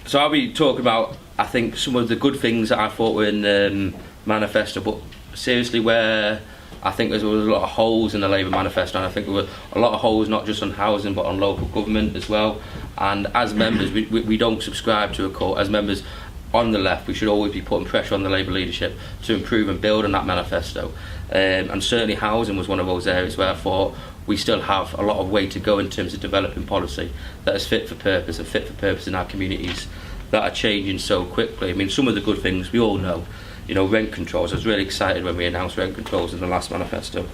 So I'll be talking about, I think, some of the good things that I thought were in the manifesto, but seriously where I think there was a lot of holes in the Labour Manifesto, and I think there were a lot of holes not just on housing but on local government as well. And as members, we don't subscribe to a cult. As members on the left, we should always be putting pressure on the Labour leadership to improve and build on that manifesto. And certainly housing was one of those areas where I thought we still have a lot of way to go in terms of developing policy that is fit for purpose and fit for purpose in our communities that are changing so quickly. I mean, some of the good things we all know, rent controls. I was really excited when we announced rent controls in the last manifesto.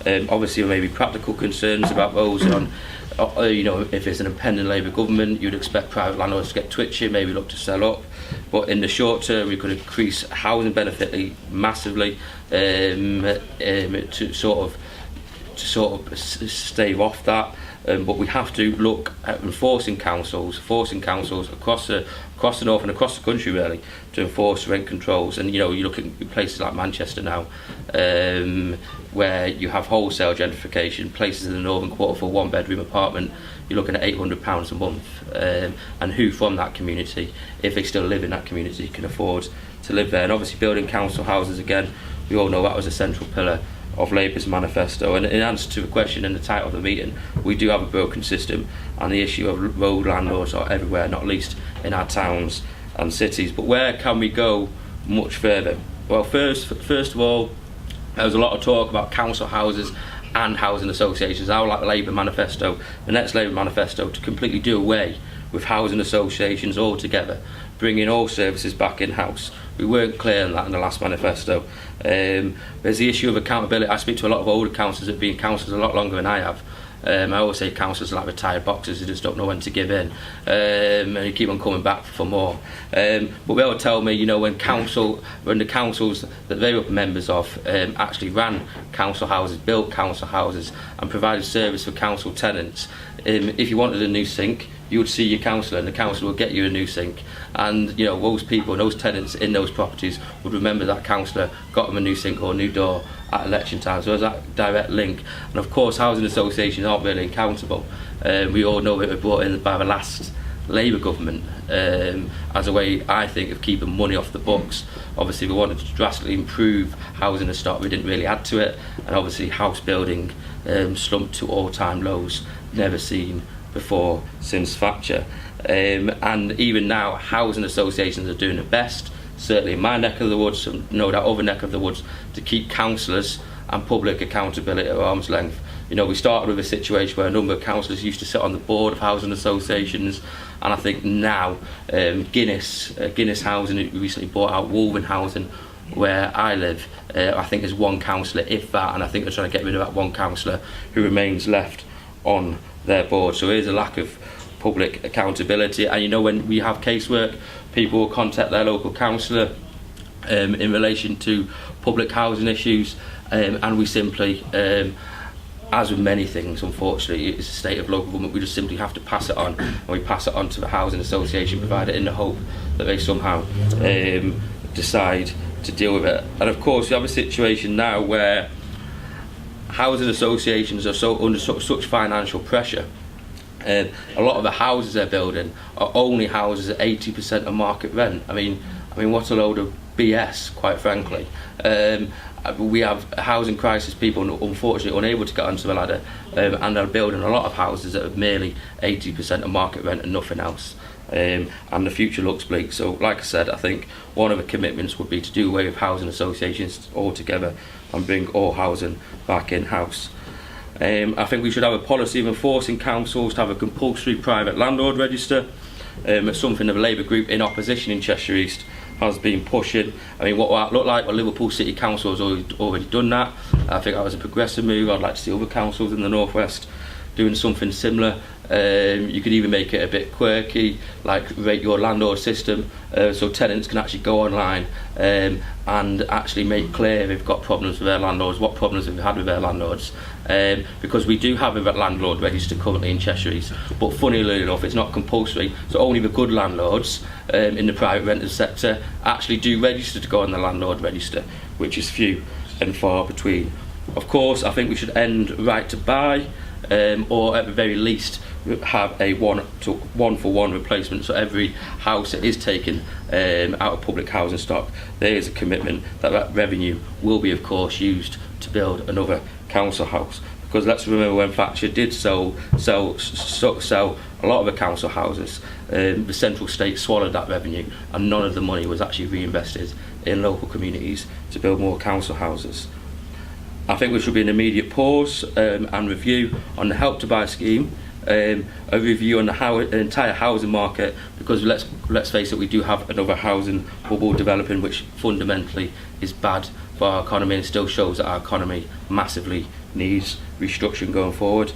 Obviously, there may be practical concerns about those on, if it's an impending Labour government, you'd expect private landlords to get twitchy, maybe look to sell up. But in the short term, we could increase housing benefit massively to sort of stave off that. But we have to look at forcing councils across the north and across the country really to enforce rent controls. And you look at places like Manchester now, where you have wholesale gentrification. Places in the northern quarter for a one-bedroom apartment, you're looking at £800 a month. And who from that community, if they still live in that community, can afford to live there? And obviously building council houses again, we all know that was a central pillar of Labour's manifesto. And in answer to a question in the title of the meeting, we do have a broken system, and the issue of road landlords are everywhere, not least in our towns and cities. But where can we go much further? Well, first of all, there was a lot of talk about council houses and housing associations. I would like the Labour manifesto, the next Labour manifesto, to completely do away with housing associations altogether, bringing all services back in-house. We weren't clear on that in the last manifesto. There's the issue of accountability. I speak to a lot of older councillors that have been councillors a lot longer than I have. I always say councillors are like retired boxers who just don't know when to give in, and you keep on coming back for more. But they'll tell me, when the councils that they were members of actually ran council houses, built council houses, and provided service for council tenants. If you wanted a new sink, you would see your councillor, and the councillor would get you a new sink. And those people, those tenants in those properties would remember that councillor got them a new sink or a new door at election time. So there's that direct link. And of course, housing associations aren't really accountable. We all know it was brought in by the last Labour government as a way, I think, of keeping money off the books. Obviously, we wanted to drastically improve housing and stock. We didn't really add to it. And obviously, house building slumped to all-time lows, never seen before since Thatcher. And even now, housing associations are doing the best, certainly in my neck of the woods, and that other neck of the woods, to keep councillors and public accountability at arm's length. We started with a situation where a number of councillors used to sit on the board of housing associations, and I think now Guinness Housing recently bought out Wolven Housing, where I live. I think there's one councillor, if that, and I think they're trying to get rid of that one councillor who remains left on their board. So there's a lack of public accountability. And when we have casework, people will contact their local councillor in relation to public housing issues, and we simply, as with many things, unfortunately, it's a state of local government, we just simply have to pass it on, and we pass it on to the housing association provider in the hope that they somehow decide to deal with it. And of course, we have a situation now where housing associations are under such financial pressure. A lot of the houses they're building are only houses at 80% of market rent. I mean, what a load of BS, quite frankly. We have a housing crisis, people unfortunately unable to get onto the ladder, and are building a lot of houses that are merely 80% of market rent and nothing else. And the future looks bleak. So, like I said, I think one of the commitments would be to do away with housing associations altogether and bring all housing back in-house. I think we should have a policy of enforcing councils to have a compulsory private landlord register. It's something that the Labour group in opposition in Cheshire East has been pushing. I mean, what will that look like? Well, Liverpool City Council has already done that. I think that was a progressive move. I'd like to see other councils in the North West doing something similar. You could even make it a bit quirky, like rate your landlord system, so tenants can actually go online and actually make clear if they've got problems with their landlords, what problems they've had with their landlords. Because we do have a landlord register currently in Cheshire East, but funnily enough, it's not compulsory, so only the good landlords in the private rented sector actually do register to go on the landlord register, which is few and far between. Of course, I think we should end right to buy, or at the very least have a one-for-one replacement, so every house that is taken out of public housing stock, there is a commitment that revenue will be of course used to build another council house. Because let's remember, when Thatcher did sell a lot of the council houses, the central state swallowed that revenue, and none of the money was actually reinvested in local communities to build more council houses. I think there should be an immediate pause and review on the Help to Buy scheme, a review on the entire housing market, because let's face it, we do have another housing bubble developing, which fundamentally is bad for our economy, and still shows that our economy massively needs restructuring going forward.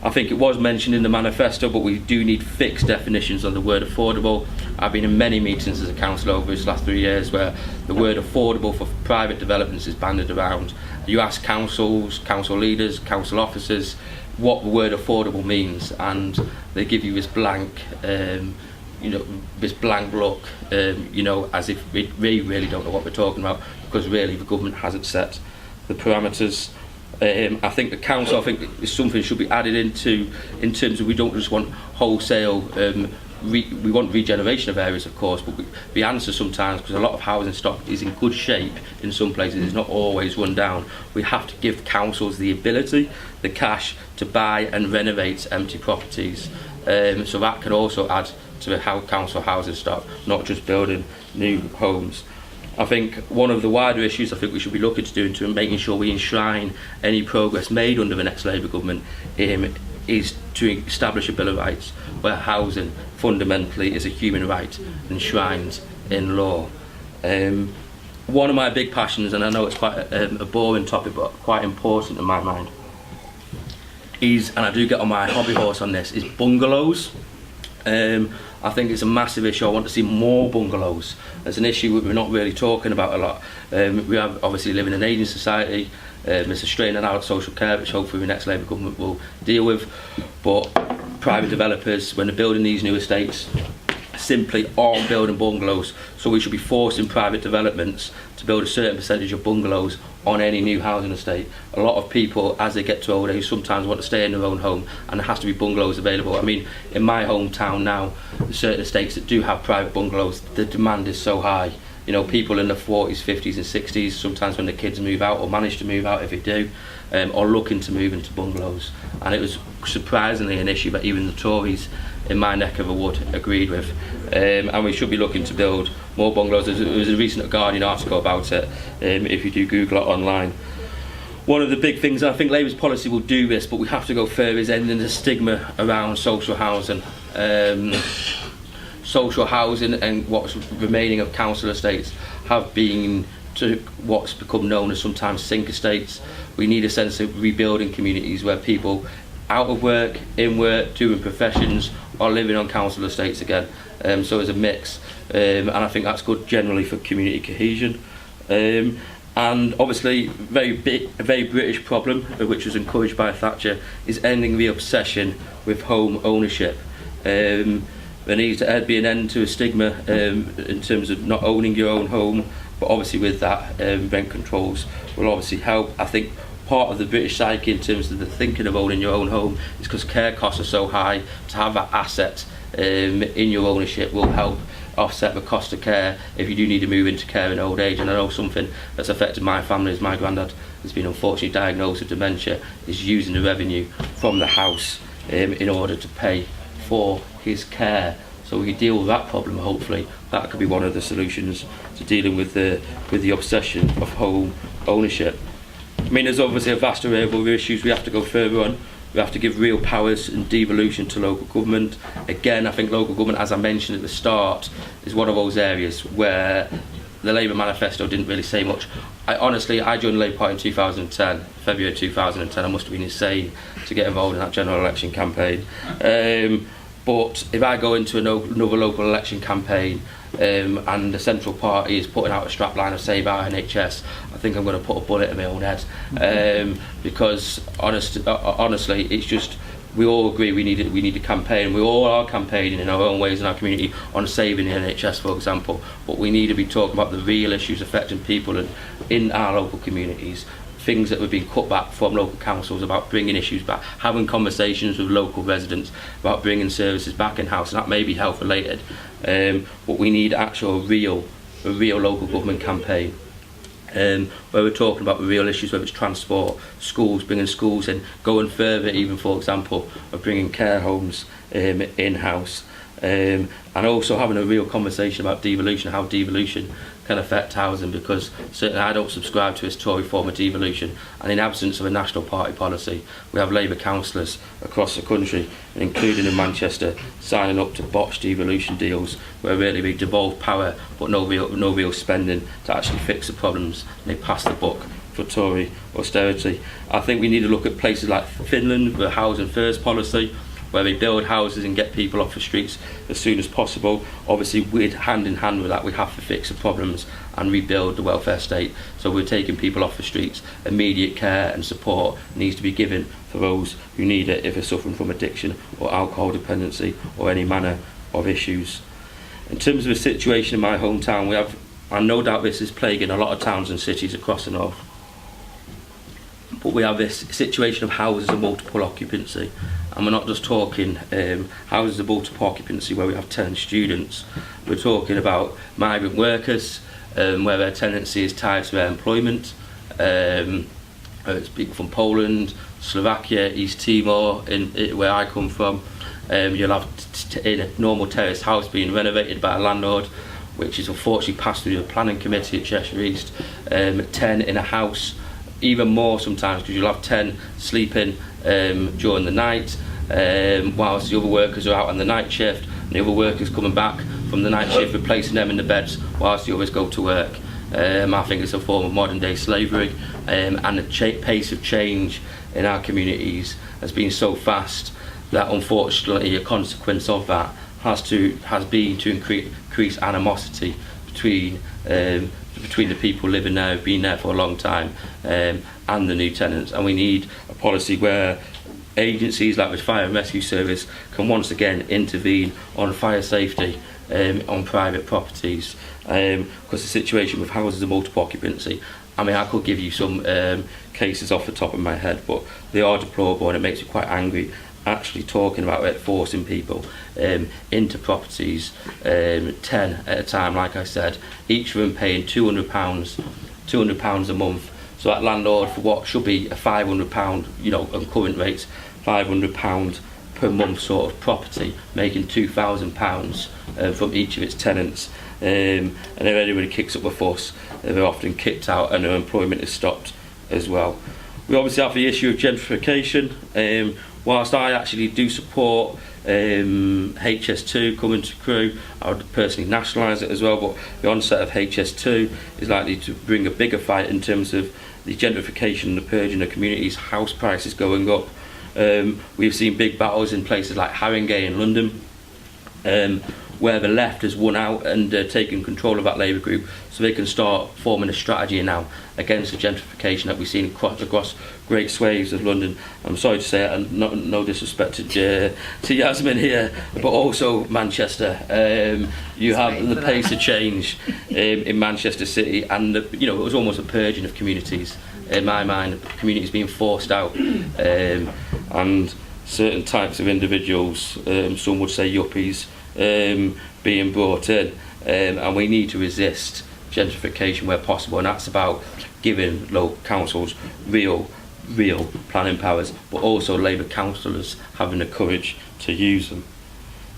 I think it was mentioned in the manifesto, but we do need fixed definitions on the word affordable. I've been in many meetings as a councillor over this last 3 years where the word affordable for private developments is bandied around. You ask councils, council leaders, council officers what the word affordable means, and they give you this blank, this blank look, as if we really don't know what we're talking about, because really the government hasn't set the parameters. I think the council, something should be added into, in terms of, we don't just want wholesale, we want regeneration of areas of course, but the answer sometimes, because a lot of housing stock is in good shape in some places, it's not always run down. We have to give councils the ability, the cash to buy and renovate empty properties, so that can also add to the council housing stock, not just building new homes. I think one of the wider issues I think we should be looking to do, to making sure we enshrine any progress made under the next Labour government, is to establish a Bill of Rights where housing fundamentally is a human right enshrined in law. One of my big passions, and I know it's quite a boring topic but quite important in my mind, is, and I do get on my hobby horse on this, is bungalows. I think it's a massive issue. I want to see more bungalows. It's an issue we're not really talking about a lot. We have obviously live in an ageing society. It's a strain on our social care, which hopefully the next Labour government will deal with. But private developers, when they're building these new estates, simply aren't building bungalows. So we should be forcing private developments to build a certain percentage of bungalows on any new housing estate. A lot of people, as they get to old age, sometimes want to stay in their own home, and there has to be bungalows available. I mean, in my hometown now, certain estates that do have private bungalows, the demand is so high. People in their 40s, 50s and 60s, sometimes when the kids move out or manage to move out if they do, are looking to move into bungalows. And it was surprisingly an issue that even the Tories in my neck of the wood agreed with. And we should be looking to build more bungalows. There was a recent Guardian article about it, if you do Google it online. One of the big things, and I think Labour's policy will do this, but we have to go further, is ending the stigma around social housing. Social housing and what's remaining of council estates have been to what's become known as sometimes sink estates. We need a sense of rebuilding communities where people out of work, in work, doing professions, are living on council estates again. So there's a mix, and I think that's good generally for community cohesion. And obviously, a very British problem, which was encouraged by Thatcher, is ending the obsession with home ownership. There needs to be an end to a stigma in terms of not owning your own home, but obviously with that, rent controls will obviously help. I think part of the British psyche in terms of the thinking of owning your own home is because care costs are so high. To have that asset in your ownership will help offset the cost of care if you do need to move into care in old age. And I know something that's affected my family is my granddad has been unfortunately diagnosed with dementia, is using the revenue from the house in order to pay for his care. So we deal with that problem. Hopefully that could be one of the solutions to dealing with the obsession of home ownership. I mean, there's obviously a vast array of other issues we have to go further on. We have to give real powers and devolution to local government. Again, I think local government, as I mentioned at the start, is one of those areas where the Labour Manifesto didn't really say much. I joined the Labour Party in 2010, February 2010. I must have been insane to get involved in that general election campaign. But if I go into another local election campaign and the central party is putting out a strapline of Save Our NHS, I think I'm going to put a bullet in my own head, because honestly, it's just, we all agree we need a campaign. We all are campaigning in our own ways in our community on saving the NHS, for example, but we need to be talking about the real issues affecting people in our local communities. things that were being cut back from local councils about bringing issues back, having conversations with local residents about bringing services back in-house, and that may be health related, but we need actual real local government campaign where we're talking about the real issues, whether it's transport, schools, bringing schools in, going further even, for example, of bringing care homes in-house, and also having a real conversation about devolution, how devolution can affect housing, because certainly I don't subscribe to this Tory form of devolution, and in absence of a national party policy, we have Labour councillors across the country, including in Manchester, signing up to botched devolution deals where really we devolve power but no real spending to actually fix the problems, and they pass the buck for Tory austerity. I think we need to look at places like Finland, the housing first policy, where they build houses and get people off the streets as soon as possible. Obviously, with hand in hand with that, we have to fix the problems and rebuild the welfare state. So we're taking people off the streets. Immediate care and support needs to be given for those who need it if they're suffering from addiction or alcohol dependency or any manner of issues. In terms of the situation in my hometown, we have, and no doubt this is plaguing a lot of towns and cities across the north, but we have this situation of houses of multiple occupancy. And we're not just talking houses of multiple occupancy where we have 10 students. We're talking about migrant workers where their tenancy is tied to their employment. It's people from Poland, Slovakia, East Timor, where I come from. You'll have in a normal terraced house being renovated by a landlord, which is unfortunately passed through the planning committee at Cheshire East. 10 in a house, even more sometimes, because you'll have 10 sleeping during the night, whilst the other workers are out on the night shift, and the other workers coming back from the night shift replacing them in the beds whilst the others go to work. I think it's a form of modern day slavery, and the pace of change in our communities has been so fast that unfortunately a consequence of that has been to increase animosity between the people living there, who've been there for a long time, and the new tenants. And we need a policy where agencies like the Fire and Rescue Service can once again intervene on fire safety on private properties, because the situation with houses of multiple occupancy, I mean, I could give you some cases off the top of my head, but they are deplorable, and it makes me quite angry actually talking about it, forcing people into properties, 10 at a time, like I said, each of them paying £200 a month. So that landlord, for what should be a £500, on current rates, £500 per month sort of property, making £2,000 from each of its tenants. And if anybody kicks up a fuss, they're often kicked out and their employment is stopped as well. We obviously have the issue of gentrification. Whilst I actually do support HS2 coming to Crewe, I would personally nationalise it as well, but the onset of HS2 is likely to bring a bigger fight in terms of the gentrification and the purging of communities, house prices going up. We've seen big battles in places like Haringey in London, where the left has won out and taken control of that Labour group, so they can start forming a strategy now against the gentrification that we've seen across great swathes of London. I'm sorry to say it, and no disrespect to Yasmin here, but also Manchester. You have the pace of change in Manchester City, and it was almost a purging of communities. In my mind, communities being forced out, and certain types of individuals, some would say yuppies, being brought in, and we need to resist gentrification where possible, and that's about giving local councils real planning powers, but also Labour councillors having the courage to use them.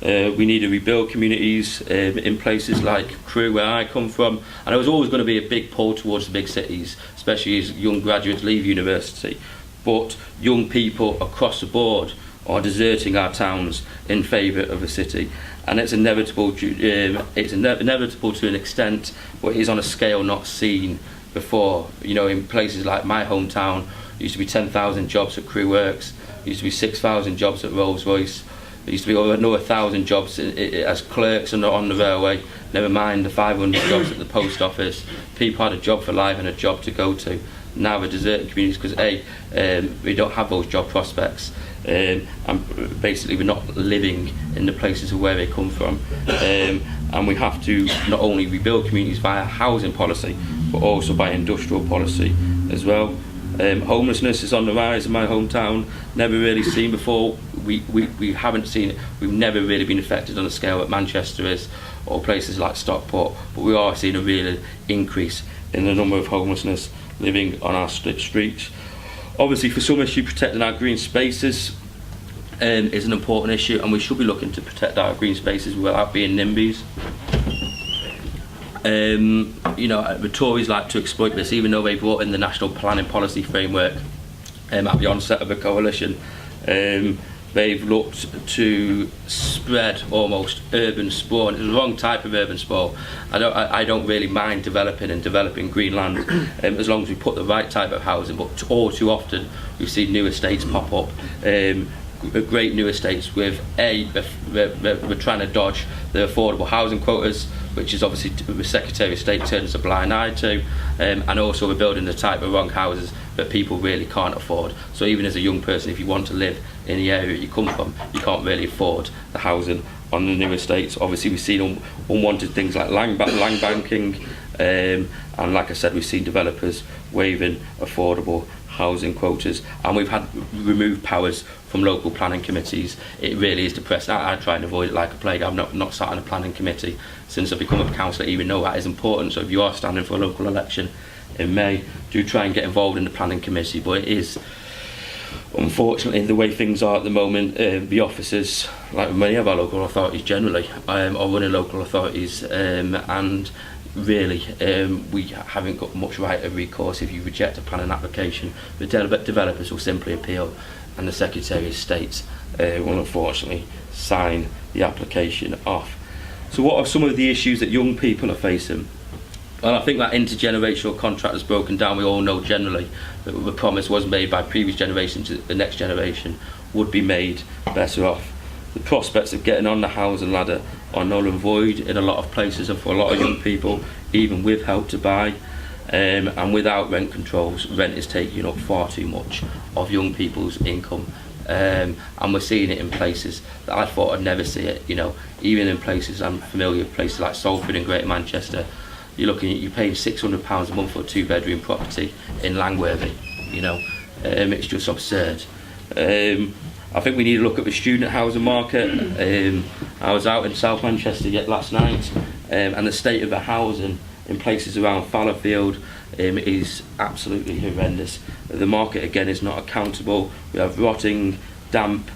We need to rebuild communities in places like Crewe, where I come from, and there was always going to be a big pull towards the big cities, especially as young graduates leave university, but young people across the board are deserting our towns in favour of the city, and it's inevitable to an extent, but it is on a scale not seen before. In places like my hometown, there used to be 10,000 jobs at Crewe Works, there used to be 6,000 jobs at Rolls Royce, there used to be over 1,000 jobs as clerks on the railway, never mind the 500 jobs at the post office. People had a job for life and a job to go to. Now we're deserting communities because we don't have those job prospects, and basically we're not living in the places of where they come from, and we have to not only rebuild communities via housing policy but also by industrial policy as well. Homelessness is on the rise in my hometown, never really seen before. We haven't seen it, we've never really been affected on the scale that Manchester is, or places like Stockport, but we are seeing a real increase in the number of homelessness living on our streets. Obviously, for some issue, protecting our green spaces is an important issue, and we should be looking to protect our green spaces without being NIMBYs. You know, the Tories like to exploit this, even though they brought in the National Planning Policy Framework at the onset of the coalition. They've looked to spread almost urban sprawl, and it's the wrong type of urban sprawl. I don't really mind developing green land as long as we put the right type of housing, but all too often we've seen new estates pop up. Great new estates with we're trying to dodge the affordable housing quotas, which is obviously the Secretary of State turns a blind eye to, and also we're building the type of wrong houses that people really can't afford. So even as a young person, if you want to live in the area you come from, you can't really afford the housing on the new estates. Obviously we've seen unwanted things like land banking, and like I said, we've seen developers waiving affordable housing quotas, and we've had removed powers from local planning committees. It really is depressing. I try and avoid it like a plague. I've not sat on a planning committee since I've become a councillor, even though that is important. So if you are standing for a local election in May, do try and get involved in the planning committee. But it is, unfortunately, the way things are at the moment, the officers, like many of our local authorities generally, are running local authorities, and really we haven't got much right of recourse. If you reject a planning application, the developers will simply appeal, and the Secretary of State will unfortunately sign the application off. So what are some of the issues that young people are facing? Well, I think that intergenerational contract has broken down. We all know generally that the promise was made by previous generations to the next generation would be made better off. The prospects of getting on the housing ladder are null and void in a lot of places, and for a lot of young people, even with Help to Buy, and without rent controls, rent is taking up far too much of young people's income. And we're seeing it in places that I thought I'd never see it. You know, even in places I'm familiar with, places like Salford and Greater Manchester, you're paying £600 a month for a 2-bedroom property in Langworthy. You know, it's just absurd. I think we need to look at the student housing market. I was out in South Manchester last night, and the state of the housing in places around Fallowfield is absolutely horrendous. The market again is not accountable. We have rotting, damp,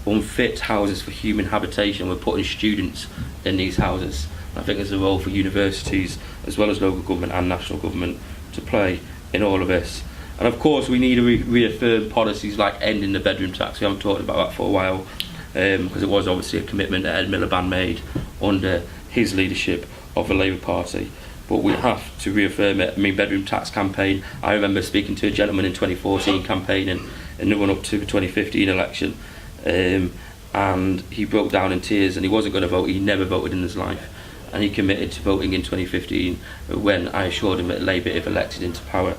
unfit houses for human habitation. We're putting students in these houses. I think there's a role for universities as well as local government and national government to play in all of this. And of course we need to reaffirm policies like ending the bedroom tax. We haven't talked about that for a while, because it was obviously a commitment that Ed Miliband made under his leadership of the Labour Party. But we have to reaffirm it. I mean, bedroom tax campaign, I remember speaking to a gentleman in 2014 campaigning in the run-up to the 2015 election, and he broke down in tears, and he wasn't going to vote. He never voted in his life, and he committed to voting in 2015 when I assured him that Labour, if elected into power,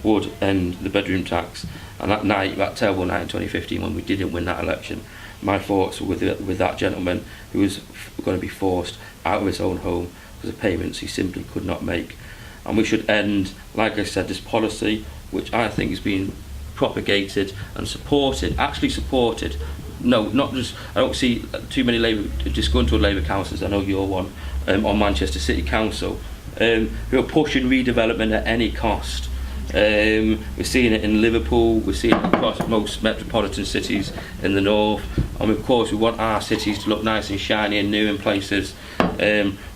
would end the bedroom tax. And that night, that terrible night in 2015 when we didn't win that election, my thoughts were with that gentleman who was going to be forced out of his own home because of payments he simply could not make. And we should end, like I said, this policy which I think is being propagated and supported, no, not just, I don't see too many disgruntled Labour councillors, I know you're one, on Manchester City Council, who are pushing redevelopment at any cost. We're seeing it in Liverpool, we're seeing it across most metropolitan cities in the north, and of course we want our cities to look nice and shiny and new in places,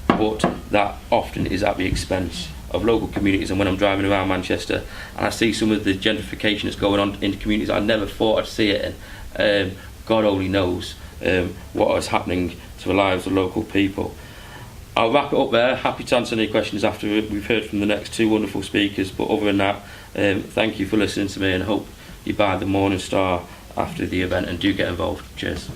but that often is at the expense of local communities. And when I'm driving around Manchester and I see some of the gentrification that's going on in communities I never thought I'd see it in, God only knows what is happening to the lives of local people. I'll wrap it up there. Happy to answer any questions after we've heard from the next two wonderful speakers, but other than that, thank you for listening to me, and hope you buy the Morning Star after the event and do get involved. Cheers.